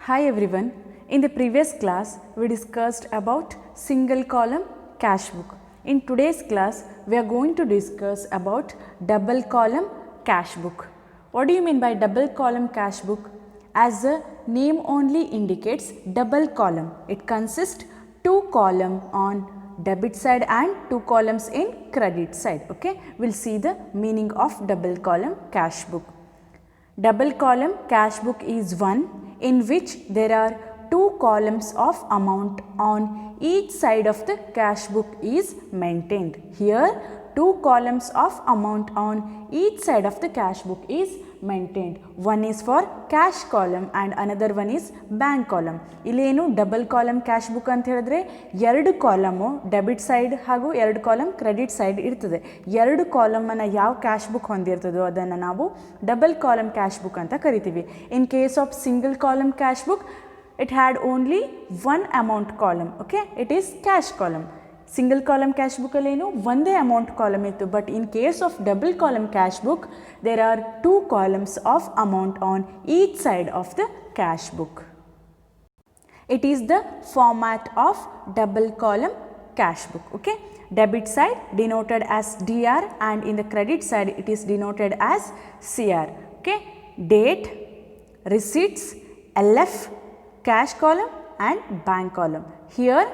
Hi everyone. In the previous class, we discussed about single column cash book. In today's class, we are going to discuss about double column cash book. What do you mean by double column cash book? As the name only indicates, double column. It consists two columns on debit side and two columns in credit side. Okay, we'll see the meaning of double column cash book. Double column cash book is one in which there are two columns of amount on each side of the cash book is maintained. Here two columns of amount on each side of the cash book is maintained. One is for cash column and another one is bank column. ಇಲ್ಲೇನು double column cash book ಅಂತ ಹೇಳಿದ್ರೆ ಎರಡು column debit side ಹಾಗೂ ಎರಡು column credit side ಇರ್ತದೆ. ಎರಡು ಕಾಲಮನ್ನು ಯಾವ cash book ಹೊಂದಿರ್ತದೋ ಅದನ್ನು ನಾವು ಡಬಲ್ ಕಾಲಮ್ ಕ್ಯಾಶ್ ಬುಕ್ ಅಂತ ಕರಿತೀವಿ. In case of single column cash book it had only one amount column. Okay, it is cash column. Single column cash book alenu one amount column ittu, but in case of double column cash book there are two columns of amount on each side of the cash book. It is the format of double column cash book. Okay, debit side denoted as DR and in the credit side it is denoted as CR. Okay, date, receipts, LF, cash column and bank column. Here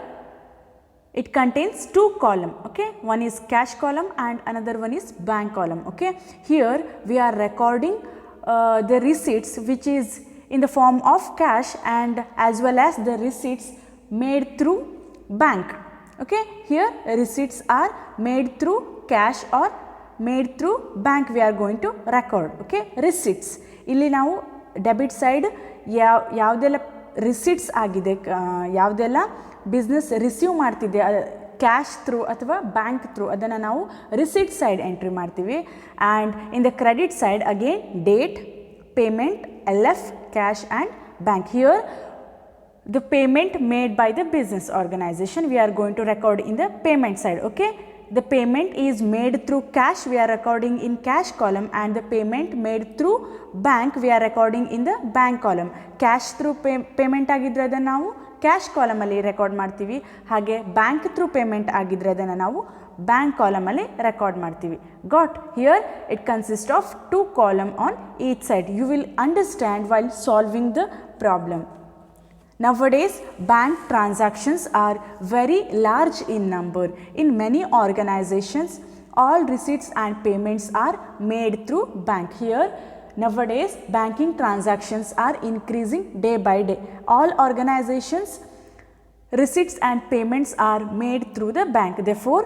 it contains two columns. Okay, one is cash column and another one is bank column. Okay, here we are recording the receipts which is in the form of cash and as well as the receipts made through bank. Okay, here receipts are made through cash or made through bank. We are going to record. Okay, receipts. ಇಲ್ಲಿ ನಾವು debit side ಯಾವುದೆಲ್ಲ receipts ಆಗಿದೆ, ಯಾವುದೆಲ್ಲ business receive ಮಾಡ್ತಿದೆ cash through ಅಥವಾ bank through ಅದನ್ನು ನಾವು receipt side entry ಮಾಡ್ತೀವಿ. And in the credit side again date, payment, LF, cash and bank. Here the payment made by the business organization we are going to record in the payment side. Okay, the payment is made through cash, we are recording in cash column, and the payment made through bank we are recording in the bank column. Cash through payment ಆಗಿದ್ರೆ ಅದನ್ನು ನಾವು cash ಕಾಲಮಲ್ಲಿ record ಮಾಡ್ತೀವಿ, ಹಾಗೆ bank through payment ಆಗಿದ್ರೆ ಅದನ್ನು ನಾವು bank ಕಾಲಮಲ್ಲಿ record ಮಾಡ್ತೀವಿ. Got? Here it consist of two column on each side. You will understand while solving the problem. Nowadays, bank transactions are very large in number. In many organizations, all receipts and payments are made through bank. Here, nowadays, banking transactions are increasing day by day. All organizations, receipts and payments are made through the bank. Therefore,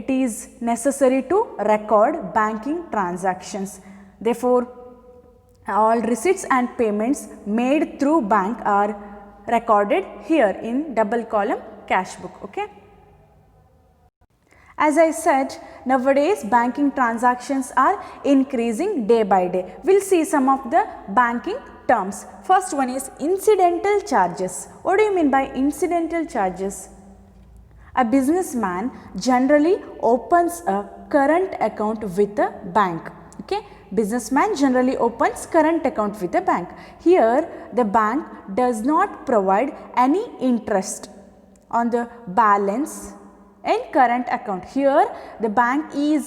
it is necessary to record banking transactions. Therefore, all receipts and payments made through bank are recorded here in double column cash book. Okay, as I said, nowadays banking transactions are increasing day by day. We'll see some of the banking terms. First one is incidental charges. What do you mean by incidental charges? A businessman generally opens a current account with a bank. Okay, businessman generally opens current account with a bank. Here the bank does not provide any interest on the balance in current account. Here the bank is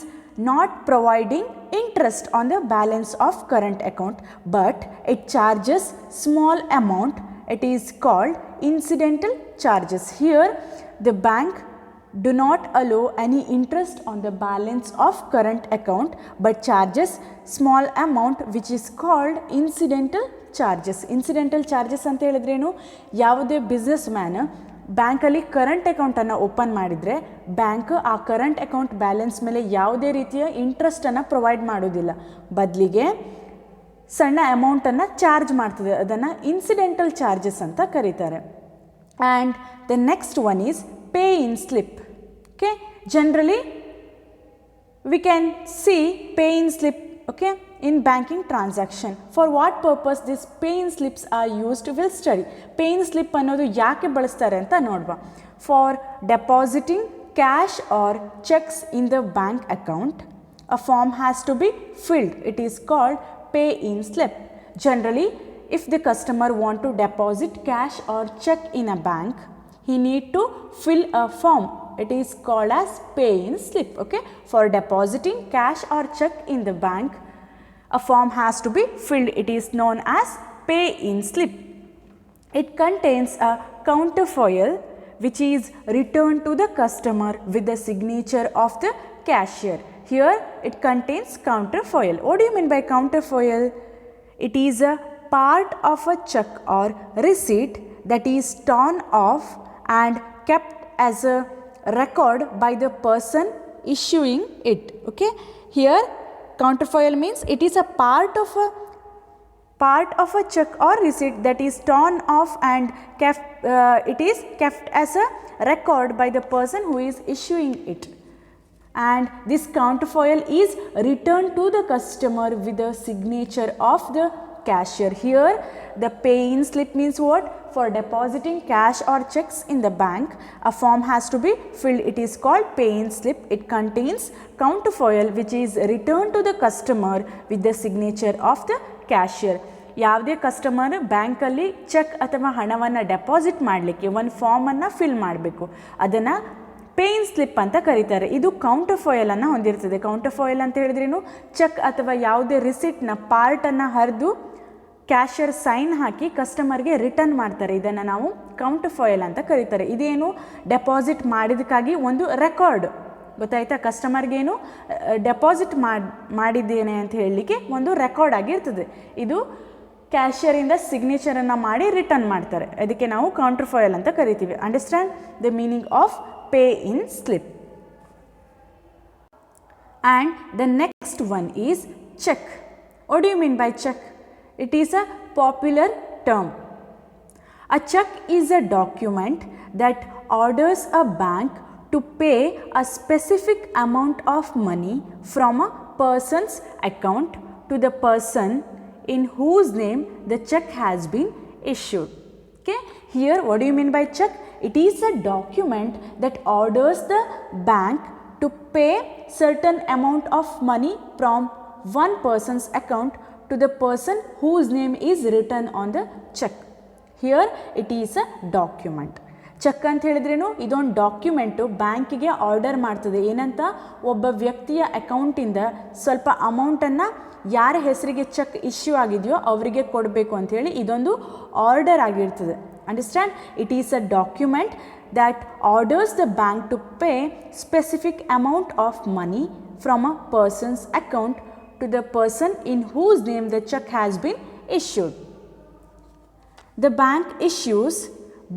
not providing interest on the balance of current account, but it charges small amount. It is called incidental charges. Here the bank do not allow any interest on the balance of current account but charges small amount which is called incidental charges. Incidental charges ಅಂತ ಹೇಳಿದ್ರೇನು? ಯಾವುದೇ business man ಬ್ಯಾಂಕಲ್ಲಿ current ಅಕೌಂಟನ್ನು open ಮಾಡಿದರೆ bank ಆ current account balance ಮೇಲೆ ಯಾವುದೇ ರೀತಿಯ ಇಂಟ್ರೆಸ್ಟನ್ನು provide ಮಾಡೋದಿಲ್ಲ, ಬದಲಿಗೆ ಸಣ್ಣ ಅಮೌಂಟನ್ನು ಚಾರ್ಜ್ ಮಾಡ್ತದೆ. ಅದನ್ನು ಇನ್ಸಿಡೆಂಟಲ್ ಚಾರ್ಜಸ್ ಅಂತ ಕರೀತಾರೆ. And the next one is pay in slip. Okay, generally we can see pay in slip, okay, in banking transaction. For what purpose this pay in slips are used, we'll study. Pay in slip ಅನ್ನೋದು ಯಾಕೆ ಬಳಸ್ತಾರೆ ಅಂತ ನೋಡುವ. For depositing cash or checks in the bank account, a form has to be filled. It is called pay in slip. Generally if the customer want to deposit cash or check in a bank, he need to fill a form. It is called as pay-in slip. Okay, for depositing cash or check in the bank, a form has to be filled. It is known as pay-in slip. It contains a counterfoil which is returned to the customer with the signature of the cashier. Here it contains counterfoil. What do you mean by counterfoil? It is a part of a check or receipt that is torn off and kept as a record by the person issuing it. Okay, here counterfoil means it is a part of a check or receipt that is torn off and it is kept as a record by the person who is issuing it, and this counterfoil is returned to the customer with the signature of the cashier. Here the pay-in slip means what? For depositing cash or checks in the bank, a form has to be filled. It is called pay-in slip. It contains counterfoil which is returned to the customer with the signature of the cashier. ಯಾವುದೇ customer ಬ್ಯಾಂಕಲ್ಲಿ check ಅಥವಾ ಹಣವನ್ನು deposit ಮಾಡಲಿಕ್ಕೆ ಒಂದು ಫಾರ್ಮನ್ನು fill ಮಾಡಬೇಕು, ಅದನ್ನು ಪೇ-ಇನ್ slip ಅಂತ ಕರೀತಾರೆ. ಇದು ಕೌಂಟರ್ಫಾಯಿಲನ್ನು ಹೊಂದಿರ್ತದೆ. ಕೌಂಟರ್ಫಾಯಿಲ್ ಅಂತ ಹೇಳಿದ್ರೇನು, ಚೆಕ್ ಅಥವಾ ಯಾವುದೇ ರಿಸಿಟ್ನ ಪಾರ್ಟನ್ನು ಹರಿದು ಕ್ಯಾಶಿಯರ್ ಸೈನ್ ಹಾಕಿ ಕಸ್ಟಮರ್ಗೆ ರಿಟರ್ನ್ ಮಾಡ್ತಾರೆ. ಇದನ್ನು ನಾವು ಕೌಂಟರ್ಫಾಯಿಲ್ ಅಂತ ಕರೀತಾರೆ. ಇದೇನು ಡೆಪಾಸಿಟ್ ಮಾಡಿದಕ್ಕಾಗಿ ಒಂದು ರೆಕಾರ್ಡ್, ಗೊತ್ತಾಯ್ತಾ? ಕಸ್ಟಮರ್ಗೇನು ಡೆಪಾಸಿಟ್ ಮಾಡಿದ್ದೇನೆ ಅಂತ ಹೇಳಲಿಕ್ಕೆ ಒಂದು ರೆಕಾರ್ಡ್ ಆಗಿರ್ತದೆ. ಇದು ಕ್ಯಾಶಿಯರಿಂದ ಸಿಗ್ನೇಚರನ್ನು ಮಾಡಿ ರಿಟರ್ನ್ ಮಾಡ್ತಾರೆ. ಅದಕ್ಕೆ ನಾವು ಕೌಂಟರ್ಫಾಯಿಲ್ ಅಂತ ಕರಿತೀವಿ. Understand the meaning of pay-in slip. And the next one is check. What do you mean by check? It is a popular term. A check is a document that orders a bank to pay a specific amount of money from a person's account to the person in whose name the check has been issued. Okay, here what do you mean by check? It is a document that orders the bank to pay certain amount of money from one person's account to the person whose name is written on the check. Here it is a document. Cheque ಅಂತ ಹೇಳಿದ್ರೇನು, ಇದೊಂದು document ಬ್ಯಾಂಕಿಗೆ order ಮಾಡ್ತದೆ. ಏನಂತ, ಒಬ್ಬ ವ್ಯಕ್ತಿಯ ಅಕೌಂಟಿಂದ ಸ್ವಲ್ಪ ಅಮೌಂಟನ್ನು ಯಾರ ಹೆಸರಿಗೆ ಚೆಕ್ ಇಶ್ಯೂ ಆಗಿದೆಯೋ ಅವರಿಗೆ ಕೊಡಬೇಕು ಅಂಥೇಳಿ ಇದೊಂದು ಆರ್ಡರ್ ಆಗಿರ್ತದೆ. Understand? It is a document that orders the bank to pay specific amount of money from a person's account to the person in whose name the check has been issued. The bank issues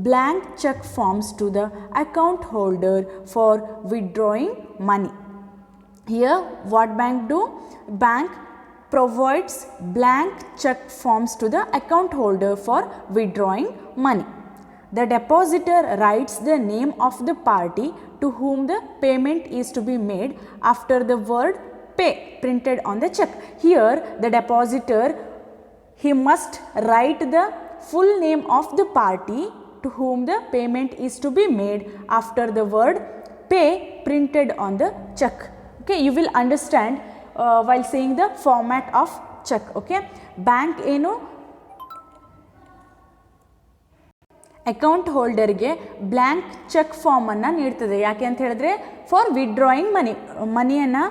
blank check forms to the account holder for withdrawing money. Here what bank do? Bank provides blank check forms to the account holder for withdrawing money. The depositor writes the name of the party to whom the payment is to be made after the word pay printed on the check. Here the depositor, he must write the full name of the party to whom the payment is to be made after the word pay printed on the check. Okay, you will understand while saying the format of check. Okay, bank ಏನು account ಹೋಲ್ಡರ್ಗೆ blank check ಫಾರ್ಮನ್ನು ನೀಡ್ತದೆ. ಯಾಕೆ ಅಂತ ಹೇಳಿದ್ರೆ, for withdrawing ಮನಿಯನ್ನು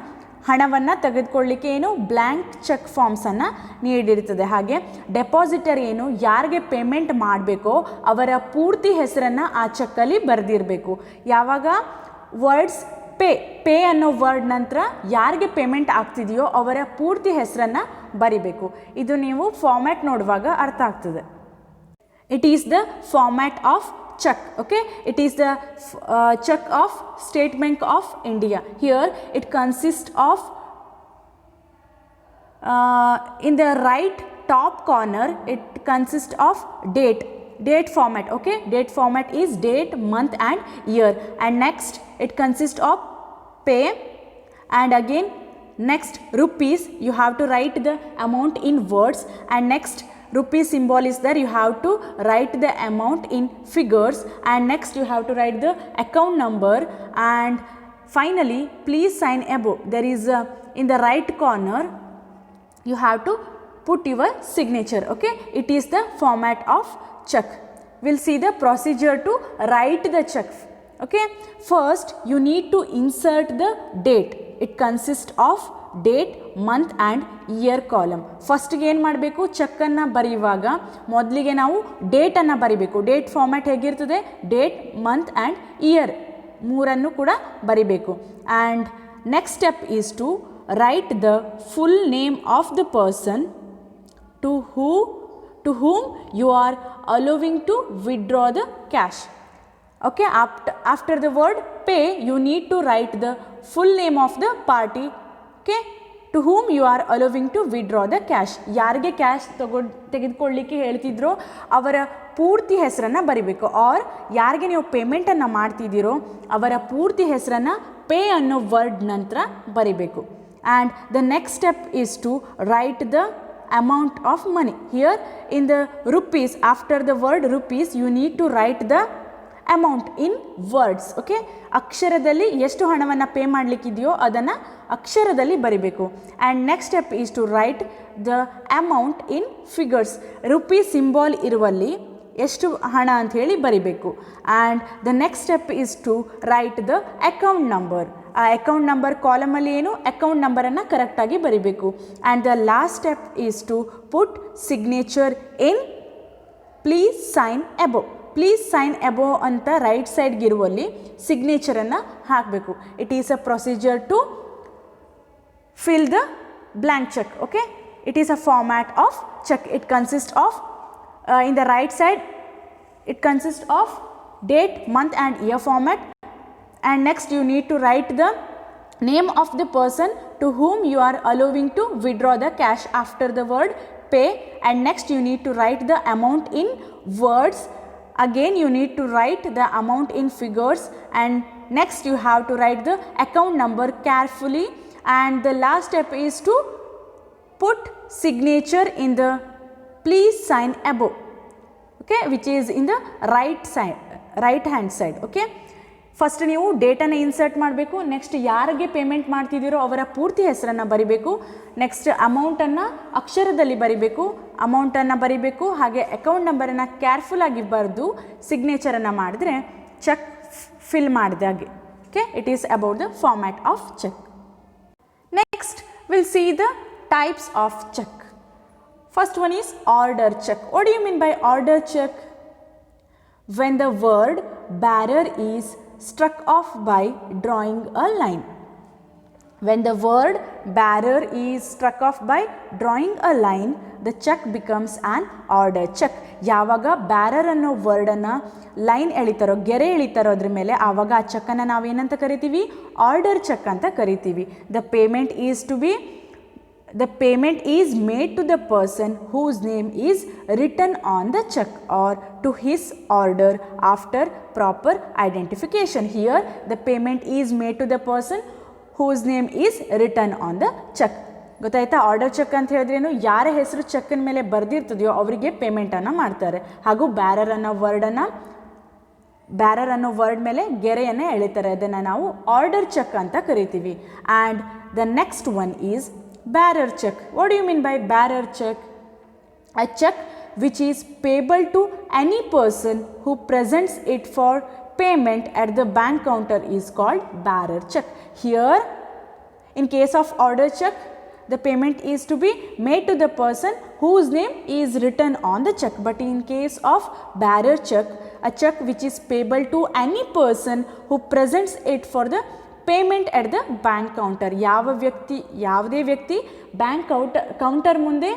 ಹಣವನ್ನು ತೆಗೆದುಕೊಳ್ಳಲಿಕ್ಕೆ ಏನು blank check ಫಾರ್ಮ್ಸನ್ನು ನೀಡಿರ್ತದೆ. ಹಾಗೆ ಡೆಪಾಸಿಟರ್ ಏನು ಯಾರಿಗೆ ಪೇಮೆಂಟ್ ಮಾಡಬೇಕೋ ಅವರ ಪೂರ್ತಿ ಹೆಸರನ್ನು ಆ ಚೆಕ್ಕಲ್ಲಿ ಬರೆದಿರಬೇಕು. ಯಾವಾಗ ವರ್ಡ್ಸ್ ಪೇ ಅನ್ನೋ ವರ್ಡ್ ನಂತರ ಯಾರಿಗೆ ಪೇಮೆಂಟ್ ಆಗ್ತಿದೆಯೋ ಅವರ ಪೂರ್ತಿ ಹೆಸರನ್ನು ಬರಿಬೇಕು. ಇದು ನೀವು ಫಾರ್ಮ್ಯಾಟ್ ನೋಡುವಾಗ ಅರ್ಥ ಆಗ್ತದೆ. It is the format of check. Okay, it is the check of State Bank of India. Here it consists of in the right top corner it consists of date format. Okay, date format is date, month and year, and next it consists of pay, and again next rupees, you have to write the amount in words, and next rupee symbol is there, you have to write the amount in figures, and next you have to write the account number, and finally please sign above. There is in the right corner you have to put your signature. Okay, it is the format of check. We'll see the procedure to write the check. Okay, first you need to insert the date. It consists of date month and year column. ಫಸ್ಟ್ಗೆ ಏನು ಮಾಡಬೇಕು, ಚೆಕ್ಕನ್ನು ಬರೆಯುವಾಗ ಮೊದಲಿಗೆ ನಾವು ಡೇಟನ್ನು ಬರಿಬೇಕು. Date format ಹೇಗಿರ್ತದೆ, ಡೇಟ್, ಮಂತ್ ಆ್ಯಂಡ್ ಇಯರ್ ಮೂರನ್ನು ಕೂಡ ಬರಿಬೇಕು. And next step is to write the full name of the person to whom you are allowing to withdraw the cash. Okay, after the word pay you need to write the full name of the party. Okay, to whom you are allowing to withdraw the cash. ಯಾರಿಗೆ cash ತೆಗೆದುಕೊಳ್ಳಲಿಕ್ಕೆ ಹೇಳ್ತಿದ್ರೋ ಅವರ ಪೂರ್ತಿ ಹೆಸರನ್ನು ಬರಿಬೇಕು. R ಯಾರಿಗೆ ನೀವು ಪೇಮೆಂಟನ್ನು ಮಾಡ್ತಿದ್ದೀರೋ ಅವರ ಪೂರ್ತಿ ಹೆಸರನ್ನು ಪೇ ಅನ್ನೋ ವರ್ಡ್ ನಂತರ ಬರಿಬೇಕು. And the next step is to write the amount of money. Here in the rupees, after the word rupees you need to write the amount in words. Okay, ಅಕ್ಷರದಲ್ಲಿ ಎಷ್ಟು ಹಣವನ್ನು ಪೇ ಮಾಡಲಿಕ್ಕಿದೆಯೋ ಅದನ್ನು ಅಕ್ಷರದಲ್ಲಿ ಬರಿಬೇಕು. And next step is to write the amount in figures. Rupee symbol ಇರುವಲ್ಲಿ ಎಷ್ಟು ಹಣ ಅಂತ ಹೇಳಿ ಬರಿಬೇಕು. And the next step is to write the account number. ಆ ಅಕೌಂಟ್ ನಂಬರ್ ಕಾಲಮಲ್ಲಿ ಏನು ಅಕೌಂಟ್ ನಂಬರನ್ನು ಕರೆಕ್ಟಾಗಿ ಬರಿಬೇಕು. And the last step is to put signature in please sign above. Please sign above ಅಂತ ರೈಟ್ ಸೈಡ್ಗಿರುವಲ್ಲಿ ಸಿಗ್ನೇಚರನ್ನು ಹಾಕಬೇಕು. It is a procedure to fill the blank check. Okay, it is a format of cheque. It consist of in the right side it consists of date, month and year format. And next you need to write the name of the person to whom you are allowing to withdraw the cash after the word pay. And next you need to write the amount in words. Again you need to write the amount in figures. And next you have to write the account number carefully. And the last step is to put signature in the please sign above. Okay, which is in the right hand side. Okay, first ನೀವು ಡೇಟನ್ನು insert ಮಾಡಬೇಕು. Next ಯಾರಿಗೆ payment ಮಾಡ್ತಿದ್ದೀರೋ ಅವರ ಪೂರ್ತಿ ಹೆಸರನ್ನು ಬರಿಬೇಕು. Next ಅಮೌಂಟನ್ನು ಅಕ್ಷರದಲ್ಲಿ ಬರಿಬೇಕು, ಅಮೌಂಟನ್ನು ಬರಿಬೇಕು. ಹಾಗೆ ಅಕೌಂಟ್ ನಂಬರನ್ನು ಕೇರ್ಫುಲ್ಲಾಗಿ ಬರೆದು ಸಿಗ್ನೇಚರನ್ನು ಮಾಡಿದ್ರೆ ಚೆಕ್ ಫಿಲ್ ಮಾಡಿದಾಗೆ. Okay, it is about the format of check. Next will see the types of check. First one is order check. What do you mean by order check? When the word bearer is struck off by drawing a line. When the word bearer is struck off by drawing a line, the check becomes an order check. ಯಾವಾಗ bearer ಅನ್ನೋ ವರ್ಡನ್ನು line ಎಳಿತಾರೋ, ಗೆರೆ ಎಳಿತಾರೋ ಅದ್ರ ಮೇಲೆ, ಆವಾಗ ಆ ಚೆಕ್ಕನ್ನು ನಾವೇನಂತ ಕರಿತೀವಿ, ಆರ್ಡರ್ ಚೆಕ್ ಅಂತ ಕರಿತೀವಿ. The payment is made to the person whose name is written on the check or to his order after proper identification. Here the payment is made to the person whose name is written on the check. ಗೊತ್ತಾಯ್ತಾ? Order check ಅಂತ ಹೇಳಿದ್ರೇನು, ಯಾರ ಹೆಸರು ಚೆಕ್ಕಿನ ಮೇಲೆ ಬರೆದಿರ್ತದೆಯೋ ಅವರಿಗೆ ಪೇಮೆಂಟನ್ನು ಮಾಡ್ತಾರೆ. ಹಾಗೂ ಬ್ಯಾರರ್ ಅನ್ನೋ ವರ್ಡ್ ಮೇಲೆ ಗೆರೆಯನ್ನು ಎಳಿತಾರೆ. ಅದನ್ನು ನಾವು ಆರ್ಡರ್ ಚೆಕ್ ಅಂತ ಕರಿತೀವಿ. And the next one is bearer check. What do you mean by bearer check? A check which is payable to any person who presents it for payment at the bank counter is called bearer check. Here in case of order check, the payment is to be made to the person whose name is written on the check. But in case of bearer check, a check which is payable to any person who presents it for the payment at the bank counter. ಯಾವುದೇ ವ್ಯಕ್ತಿ bank counter ಮುಂದೆ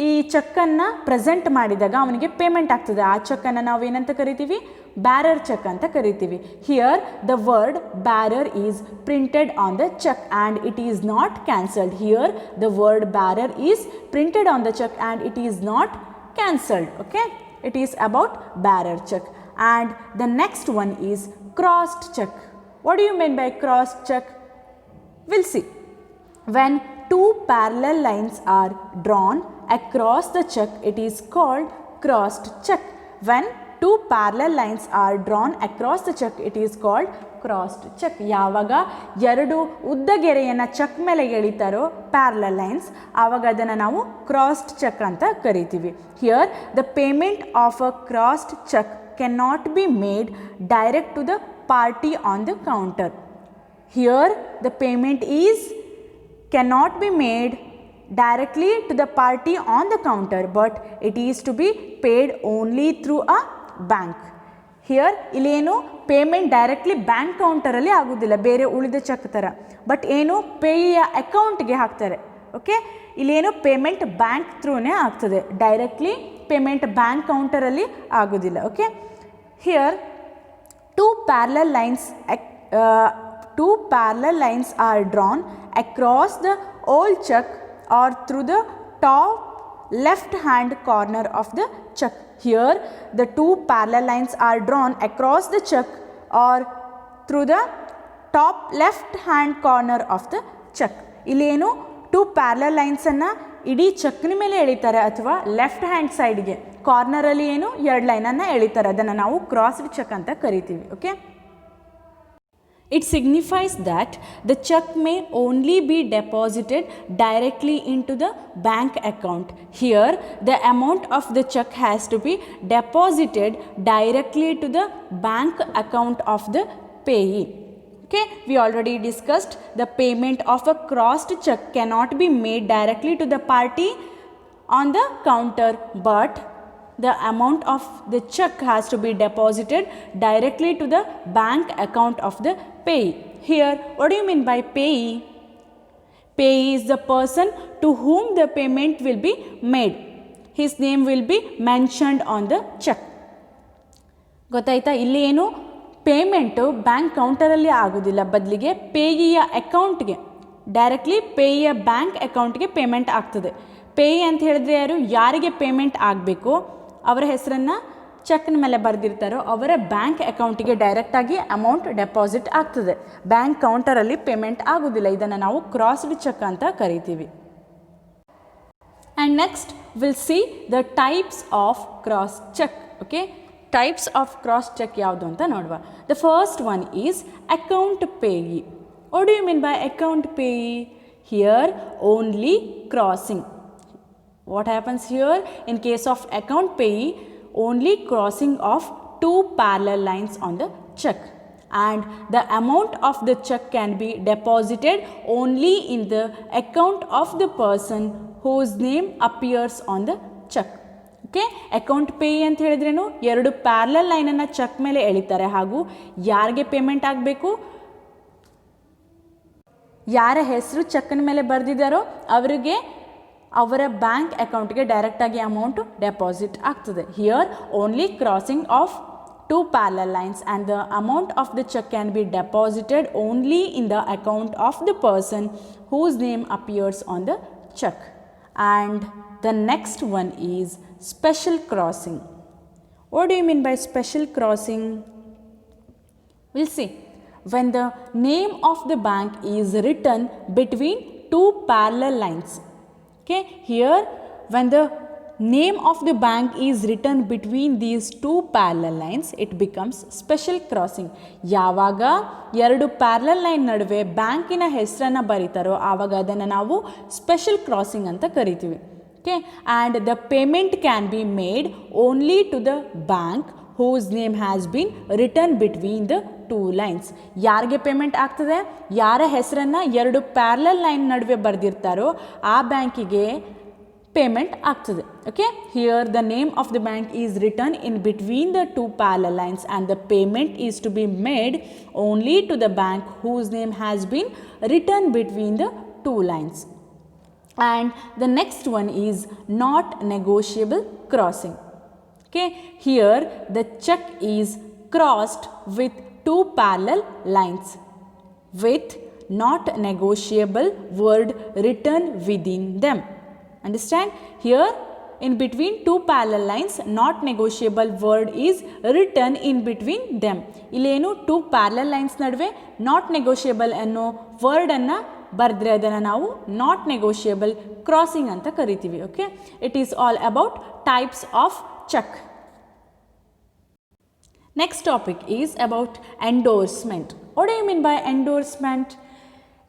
ಈ ಚೆಕ್ಕನ್ನು present ಮಾಡಿದಾಗ ಅವನಿಗೆ payment ಆಗ್ತದೆ. ಆ ಚೆಕ್ಕನ್ನು ನಾವು ಏನಂತ ಕರಿತೀವಿ, ಬ್ಯಾರರ್ ಚೆಕ್ ಅಂತ ಕರಿತೀವಿ. Here the word bearer is printed on the cheque and it is not cancelled. Here the word bearer is printed on the cheque and it is not cancelled. Okay, it is about bearer cheque. And the next one is crossed cheque. What do you mean by cross check? We'll see. When two parallel lines are drawn across the check, it is called crossed check. When two parallel lines are drawn across the check, it is called crossed check. ಯಾವಾಗ ಎರಡು ಉದ್ದ ಗೆರೆಯನ್ನು check ಮೇಲೆ ಎಳಿತಾರೋ parallel lines, ಆವಾಗ ಅದನ್ನು ನಾವು crossed cheque ಅಂತ ಕರಿತೀವಿ. Here the payment of a crossed cheque can not be made direct to the party on the counter. Here the payment is cannot be made directly to the party on the counter, but it is to be paid only through a bank. Here ಇಲ್ಲೇನು payment directly bank ಕೌಂಟರಲ್ಲಿ ಆಗೋದಿಲ್ಲ ಬೇರೆ ಉಳಿದ check ಥರ, but ಏನು ಪೇಯಿಯ ಅಕೌಂಟ್ಗೆ ಹಾಕ್ತಾರೆ. Okay, ಇಲ್ಲೇನು payment bank ಥ್ರೂನೇ ಆಗ್ತದೆ, ಡೈರೆಕ್ಟ್ಲಿ ಪೇಮೆಂಟ್ ಬ್ಯಾಂಕ್ ಕೌಂಟರಲ್ಲಿ ಆಗೋದಿಲ್ಲ. Okay, here two parallel lines are drawn across the old check or through the top left hand corner of the check. Here the two parallel lines are drawn across the check or through the top left hand corner of the check. ಇಲ್ಲೇನು two parallel ಲೈನ್ಸನ್ನು ಇಡೀ ಚೆಕ್ನ ಮೇಲೆ ಎಳಿತಾರೆ ಅಥವಾ left hand ಸೈಡ್ಗೆ ಕಾರ್ನರಲ್ಲಿ ಏನು ಎರಡು ಲೈನನ್ನು ಎಳಿತಾರೆ, ಅದನ್ನು ನಾವು ಕ್ರಾಸ್ಡ್ ಚೆಕ್ ಅಂತ ಕರಿತೀವಿ. Okay, it signifies that the check may only be deposited directly into the bank account. Here the amount of the check has to be deposited directly to the bank account of the payee. Okay, we already discussed the payment of a crossed check cannot be made directly to the party on the counter, but the amount of the check has to be deposited directly to the bank account of the payee. Here, what do you mean by payee? Payee is the person to whom the payment will be made. His name will be mentioned on the check. ಗೊತ್ತಾಯ್ತಾ? ಇಲ್ಲಿ ಏನು payment bank ಕೌಂಟರಲ್ಲಿ ಆಗೋದಿಲ್ಲ, ಬದಲಿಗೆ ಪೇಯಿಯ ಅಕೌಂಟ್ಗೆ directly ಪೇಯಿಯ bank ಅಕೌಂಟ್ಗೆ payment ಆಗ್ತದೆ. ಪೇಯಿ ಅಂತ ಹೇಳಿದ್ರೆ ಯಾರಿಗೆ ಪೇಮೆಂಟ್ ಆಗಬೇಕು ಅವರ ಹೆಸರನ್ನು ಚೆಕ್ನ ಮೇಲೆ ಬರೆದಿರ್ತಾರೋ ಅವರ ಬ್ಯಾಂಕ್ ಅಕೌಂಟಿಗೆ ಡೈರೆಕ್ಟಾಗಿ ಅಮೌಂಟ್ ಡೆಪಾಸಿಟ್ ಆಗ್ತದೆ, ಬ್ಯಾಂಕ್ ಕೌಂಟರಲ್ಲಿ ಪೇಮೆಂಟ್ ಆಗೋದಿಲ್ಲ. ಇದನ್ನು ನಾವು ಕ್ರಾಸ್ಡ್ ಚೆಕ್ ಅಂತ ಕರಿತೀವಿ. And next will see the types of cross cheque. Okay, types of cross cheque ಯಾವುದು ಅಂತ ನೋಡುವ. The first one is account payee. What do you mean by account payee? Here only crossing. What happens here? In case of account payee, only crossing of two parallel lines on the check, and the amount of the check can be deposited only in the account of the person whose name appears on the check. Okay, account Peyi ಅಂತ ಹೇಳಿದ್ರೇನು, ಎರಡು parallel ಲೈನನ್ನು check ಮೇಲೆ ಎಳಿತಾರೆ ಹಾಗೂ ಯಾರಿಗೆ payment ಆಗಬೇಕು, ಯಾರ ಹೆಸರು ಚೆಕ್ನ ಮೇಲೆ ಬರೆದಿದ್ದಾರೋ ಅವರಿಗೆ ಅವರ ಬ್ಯಾಂಕ್ ಅಕೌಂಟ್ಗೆ ಡೈರೆಕ್ಟಾಗಿ ಅಮೌಂಟು ಡೆಪಾಸಿಟ್ ಆಗ್ತದೆ. Here only crossing of two parallel lines and the amount of the cheque can be deposited only in the account of the person whose name appears on the cheque. And the next one is special crossing. What do you mean by special crossing? Will see. When the name of the bank is written between two parallel lines. Okay, here when the name of the bank is written between these two parallel lines, it becomes special crossing. ಯಾವಾಗ ಎರಡು parallel line ನಡುವೆ ಬ್ಯಾಂಕಿನ ಹೆಸರನ್ನು ಬರೀತಾರೋ ಆವಾಗ ಅದನ್ನು ನಾವು special crossing ಅಂತ ಕರಿತೀವಿ. Okay, and the payment can be made only to the bank whose name has been written between the two lines. ಯಾರಿಗೆ ಪೇಮೆಂಟ್ ಆಗ್ತದೆ? ಯಾರ ಹೆಸರನ್ನು ಎರಡು ಪ್ಯಾರಲಲ್ ಲೈನ್ ನಡುವೆ ಬರೆದಿರ್ತಾರೋ ಆ ಬ್ಯಾಂಕಿಗೆ ಪೇಮೆಂಟ್ ಆಗ್ತದೆ. Okay, here the name of the bank is written in between the two parallel lines and the payment is to be made only to the bank whose name has been written between the two lines. And the next one is not negotiable crossing. Okay, here the check is crossed with two parallel lines with not negotiable word written within them. Understand? Here in between two parallel lines not negotiable word is written in between them. ಇಲ್ಲೇನು two parallel lines ನಡುವೆ not negotiable ಅನ್ನೋ word ಅನ್ನು ಬರೆದ್ರೆ ಅದನ್ನು ನಾವು not negotiable crossing ಅಂತ ಕರಿತೀವಿ. Okay, it is all about types of check. Next topic is about endorsement. What do you mean by endorsement?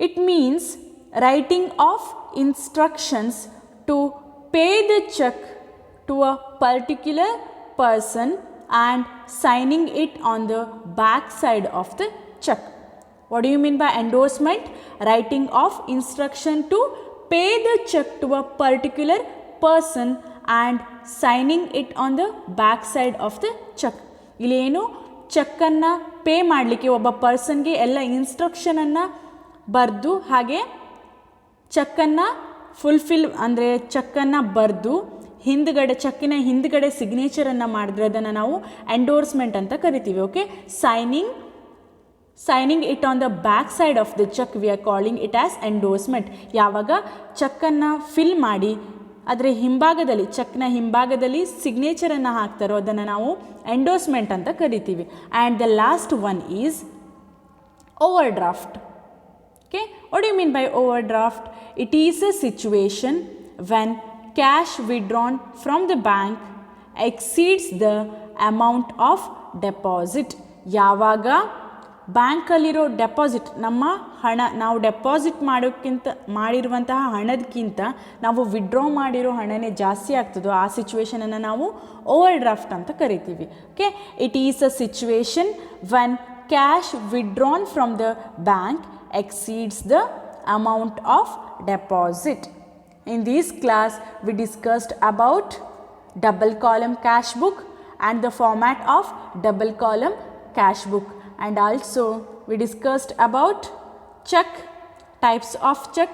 It means writing of instructions to pay the check to a particular person and signing it on the back side of the check. What do you mean by endorsement? Writing of instruction to pay the check to a particular person and signing it on the back side of the check. ಇಲ್ಲಿ ಏನು ಚೆಕ್ಕನ್ನು pay ಮಾಡಲಿಕ್ಕೆ ಒಬ್ಬ ಪರ್ಸನ್ಗೆ ಎಲ್ಲ ಇನ್ಸ್ಟ್ರಕ್ಷನನ್ನು ಬರೆದು ಹಾಗೆ ಚೆಕ್ಕನ್ನು fulfil ಅಂದರೆ ಚೆಕ್ಕನ್ನು ಬರೆದು ಹಿಂದ್ಗಡೆ ಚೆಕ್ಕಿನ ಹಿಂದ್ಗಡೆ ಸಿಗ್ನೇಚರನ್ನು ಮಾಡಿದ್ರೆ ಅದನ್ನು ನಾವು ಎಂಡೋರ್ಸ್ಮೆಂಟ್ ಅಂತ ಕರಿತೀವಿ. Okay, signing it on the back side of the check we are calling it as endorsement. ಯಾವಾಗ ಚೆಕ್ಕನ್ನು ಫಿಲ್ ಮಾಡಿ ಅದರ ಹಿಂಭಾಗದಲ್ಲಿ ಚೆಕ್ನ ಹಿಂಭಾಗದಲ್ಲಿ ಸಿಗ್ನೇಚರನ್ನು ಹಾಕ್ತಾರೋ ಅದನ್ನು ನಾವು ಎಂಡೋರ್ಸ್ಮೆಂಟ್ ಅಂತ ಕರಿತೀವಿ. And the last one is over draft. Okay, what do you mean by overdraft? It is a situation when cash withdrawn from the bank exceeds the amount of deposit. ಯಾವಾಗ ಬ್ಯಾಂಕಲ್ಲಿರೋ ಡೆಪಾಸಿಟ್ ನಮ್ಮ ಹಣ ನಾವು deposit ಮಾಡಿರುವಂತಹ ಹಣದಕ್ಕಿಂತ ನಾವು withdraw ಮಾಡಿರೋ ಹಣನೇ ಜಾಸ್ತಿ ಆಗ್ತದೋ ಆ ಸಿಚುವೇಶನನ್ನು ನಾವು ಓವರ್ ಡ್ರಾಫ್ಟ್ ಅಂತ ಕರಿತೀವಿ. Okay, it is a situation when cash withdrawn from the bank exceeds the amount of deposit. In this class we discussed about double column cash book and the format of double column cash book, and also we discussed about check, types of check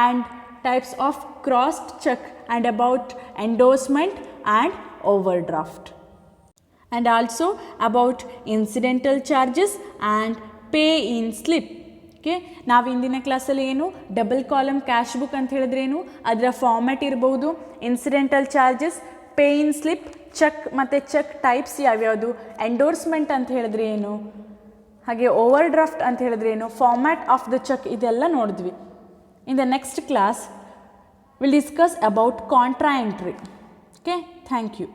and types of crossed check, and about endorsement and overdraft, and also about incidental charges and pay in slip. Okay, ನಾವು ಇಂದಿನ ಕ್ಲಾಸಲ್ಲಿ ಏನು double column cash book ಅಂತ ಹೇಳಿದ್ರೇನು, ಅದರ format ಇರ್ಬೋದು, incidental charges, pay in slip, cheque ಮತ್ತು cheque types ಯಾವ್ಯಾವುದು, endorsement ಅಂತ ಹೇಳಿದ್ರೆ ಏನು, ಹಾಗೆ ಓವರ್ ಡ್ರಾಫ್ಟ್ ಅಂತ ಹೇಳಿದ್ರೆ ಏನು, ಫಾರ್ಮ್ಯಾಟ್ ಆಫ್ ದ ಚೆಕ್, ಇದೆಲ್ಲ ನೋಡಿದ್ವಿ. In the next class will discuss about contra entry. Okay, thank you.